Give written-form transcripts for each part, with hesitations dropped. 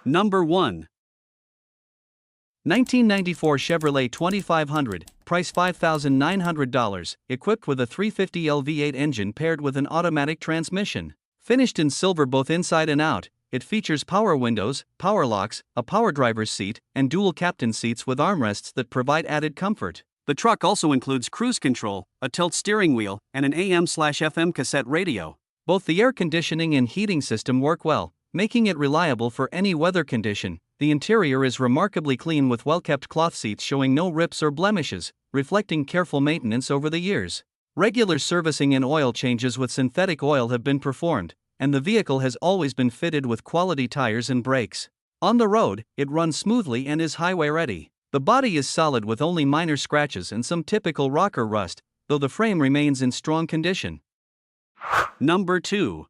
Number 1. 1994 Chevrolet 2500, price $5,900, equipped with a 350L V8 engine paired with an automatic transmission. Finished in silver both inside and out, it features power windows, power locks, a power driver's seat, and dual captain seats with armrests that provide added comfort. The truck also includes cruise control, a tilt steering wheel, and an AM/FM cassette radio. Both the air conditioning and heating system work well, making it reliable for any weather condition. The interior is remarkably clean with well-kept cloth seats showing no rips or blemishes, reflecting careful maintenance over the years. Regular servicing and oil changes with synthetic oil have been performed, and the vehicle has always been fitted with quality tires and brakes. On the road, it runs smoothly and is highway ready. The body is solid with only minor scratches and some typical rocker rust, though the frame remains in strong condition. Number 2.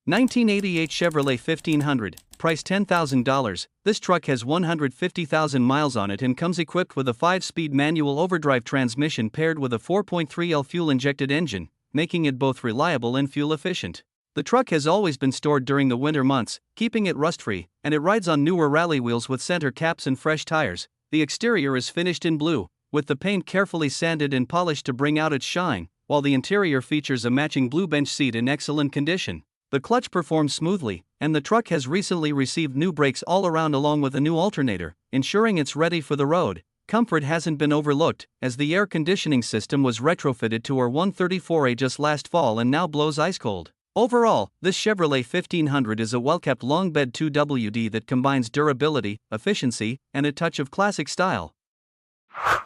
1988 Chevrolet 1500, price $10,000. This truck has 150,000 miles on it and comes equipped with a 5-speed manual overdrive transmission paired with a 4.3L fuel-injected engine, making it both reliable and fuel-efficient. The truck has always been stored during the winter months, keeping it rust-free, and it rides on newer rally wheels with center caps and fresh tires. The exterior is finished in blue, with the paint carefully sanded and polished to bring out its shine, while the interior features a matching blue bench seat in excellent condition. The clutch performs smoothly, and the truck has recently received new brakes all around along with a new alternator, ensuring it's ready for the road. Comfort hasn't been overlooked, as the air conditioning system was retrofitted to our 134A just last fall and now blows ice cold. Overall, this Chevrolet 1500 is a well-kept long bed 2WD that combines durability, efficiency, and a touch of classic style.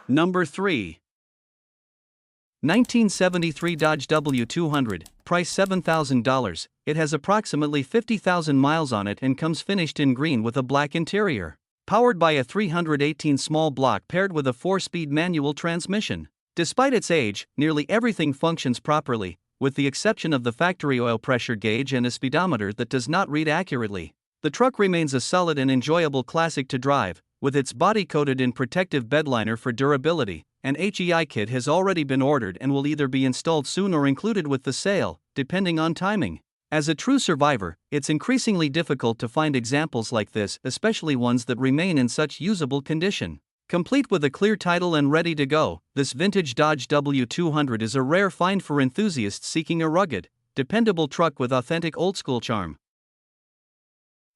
Number 3. 1973 Dodge W200, price $7,000. It has approximately 50,000 miles on it and comes finished in green with a black interior. Powered by a 318 small block paired with a 4-speed manual transmission. Despite its age, nearly everything functions properly, with the exception of the factory oil pressure gauge and a speedometer that does not read accurately. The truck remains a solid and enjoyable classic to drive, with its body coated in protective bedliner for durability. An HEI kit has already been ordered and will either be installed soon or included with the sale, depending on timing. As a true survivor, it's increasingly difficult to find examples like this, especially ones that remain in such usable condition. Complete with a clear title and ready to go, this vintage Dodge W200 is a rare find for enthusiasts seeking a rugged, dependable truck with authentic old-school charm.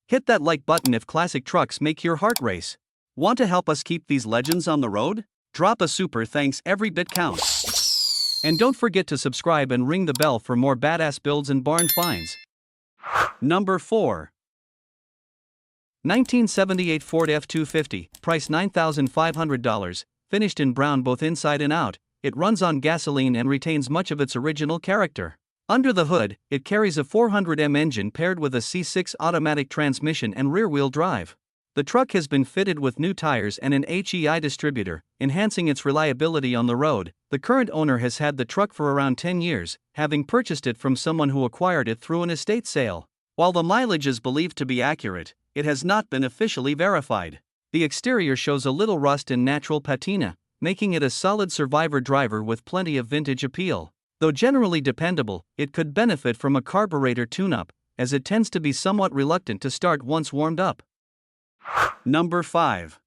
Hit that like button if classic trucks make your heart race. Want to help us keep these legends on the road? Drop a super thanks, every bit counts. And don't forget to subscribe and ring the bell for more badass builds and barn finds. Number 4. 1978 Ford F250, price $9,500, finished in brown both inside and out. It runs on gasoline and retains much of its original character. Under the hood, it carries a 400M engine paired with a C6 automatic transmission and rear-wheel drive. The truck has been fitted with new tires and an HEI distributor, enhancing its reliability on the road. The current owner has had the truck for around 10 years, having purchased it from someone who acquired it through an estate sale. While the mileage is believed to be accurate, it has not been officially verified. The exterior shows a little rust and natural patina, making it a solid survivor driver with plenty of vintage appeal. Though generally dependable, it could benefit from a carburetor tune-up, as it tends to be somewhat reluctant to start once warmed up. Number 5.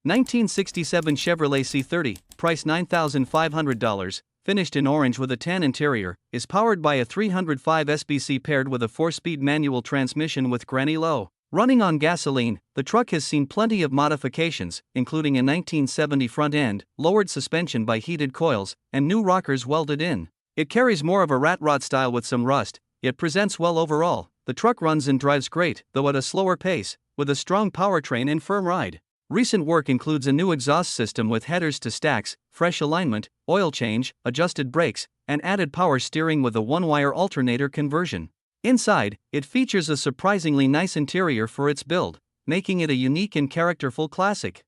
1967 Chevrolet C30, price $9,500, finished in orange with a tan interior, is powered by a 305 SBC paired with a 4-speed manual transmission with granny low. Running on gasoline, the truck has seen plenty of modifications, including a 1970 front end, lowered suspension by heated coils, and new rockers welded in. It carries more of a rat rod style with some rust, yet presents well overall. The truck runs and drives great, though at a slower pace, with a strong powertrain and firm ride. Recent work includes a new exhaust system with headers to stacks, fresh alignment, oil change, adjusted brakes, and added power steering with a one-wire alternator conversion. Inside, it features a surprisingly nice interior for its build, making it a unique and characterful classic.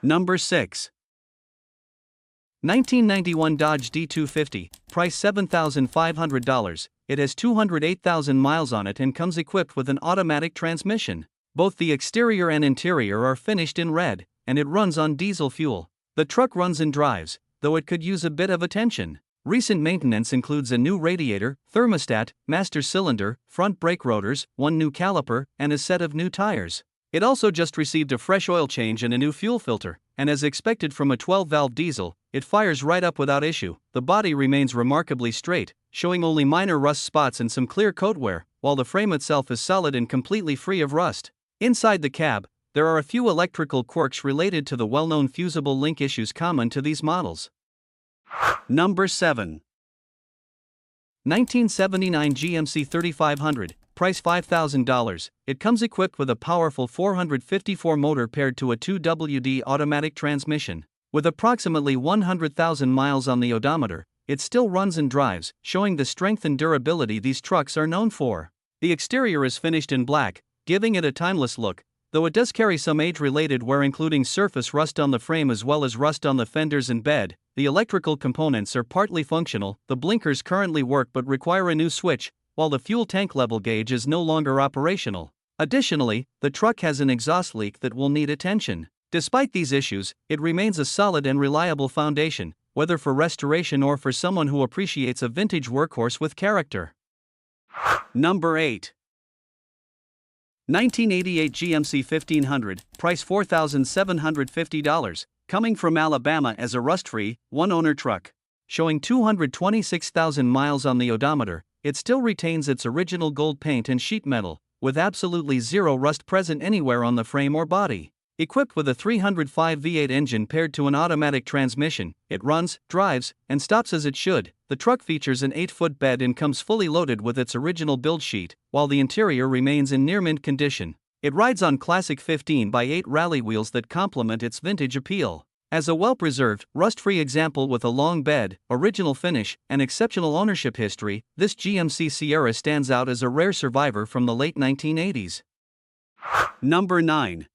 Number 6. 1991 Dodge D250, price $7,500. It has 208,000 miles on it and comes equipped with an automatic transmission. Both the exterior and interior are finished in red, and it runs on diesel fuel. The truck runs and drives, though it could use a bit of attention. Recent maintenance includes a new radiator, thermostat, master cylinder, front brake rotors, one new caliper, and a set of new tires. It also just received a fresh oil change and a new fuel filter, and as expected from a 12-valve diesel, it fires right up without issue. The body remains remarkably straight, showing only minor rust spots and some clear coat wear, while the frame itself is solid and completely free of rust. Inside the cab, there are a few electrical quirks related to the well-known fusible link issues common to these models. Number 7. 1979 GMC 3500, price $5,000. It comes equipped with a powerful 454 motor paired to a 2WD automatic transmission. With approximately 100,000 miles on the odometer, it still runs and drives, showing the strength and durability these trucks are known for. The exterior is finished in black, giving it a timeless look, though it does carry some age-related wear including surface rust on the frame as well as rust on the fenders and bed. The electrical components are partly functional, the blinkers currently work but require a new switch, while the fuel tank level gauge is no longer operational. Additionally, the truck has an exhaust leak that will need attention. Despite these issues, it remains a solid and reliable foundation, whether for restoration or for someone who appreciates a vintage workhorse with character. Number 8. 1988 GMC 1500, price $4,750, coming from Alabama as a rust-free, one-owner truck. Showing 226,000 miles on the odometer, it still retains its original gold paint and sheet metal, with absolutely zero rust present anywhere on the frame or body. Equipped with a 305 V8 engine paired to an automatic transmission, it runs, drives, and stops as it should. The truck features an 8-foot bed and comes fully loaded with its original build sheet, while the interior remains in near-mint condition. It rides on classic 15x8 rally wheels that complement its vintage appeal. As a well-preserved, rust-free example with a long bed, original finish, and exceptional ownership history, this GMC Sierra stands out as a rare survivor from the late 1980s. Number 9.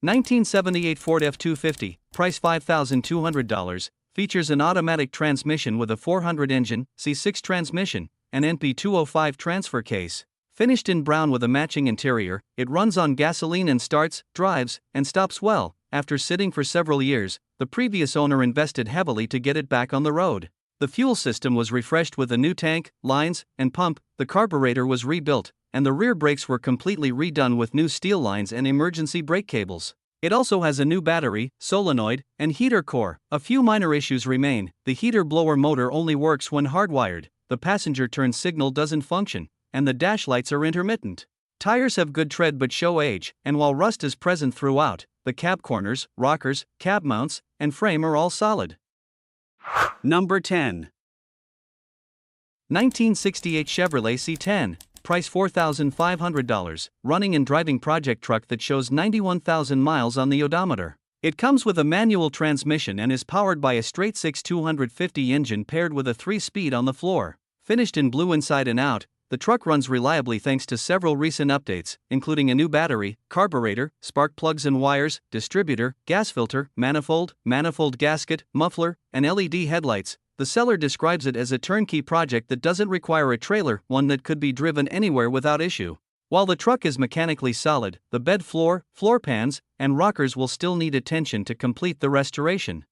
1978 Ford F250, price $5,200, features an automatic transmission with a 400 engine, C6 transmission, and NP205 transfer case. Finished in brown with a matching interior, it runs on gasoline and starts, drives, and stops well. After sitting for several years, the previous owner invested heavily to get it back on the road. The fuel system was refreshed with a new tank, lines, and pump, the carburetor was rebuilt, and the rear brakes were completely redone with new steel lines and emergency brake cables. It also has a new battery, solenoid, and heater core. A few minor issues remain. The heater blower motor only works when hardwired, the passenger turn signal doesn't function, and the dash lights are intermittent. Tires have good tread but show age, and while rust is present throughout, the cab corners, rockers, cab mounts, and frame are all solid. Number 10. 1968 Chevrolet C10, price $4,500, running and driving project truck that shows 91,000 miles on the odometer. It comes with a manual transmission and is powered by a straight-six 250 engine paired with a 3-speed on the floor. Finished in blue inside and out, the truck runs reliably thanks to several recent updates, including a new battery, carburetor, spark plugs and wires, distributor, gas filter, manifold gasket, muffler, and LED headlights. The seller describes it as a turnkey project that doesn't require a trailer, one that could be driven anywhere without issue. While the truck is mechanically solid, the bed floor, floor pans, and rockers will still need attention to complete the restoration.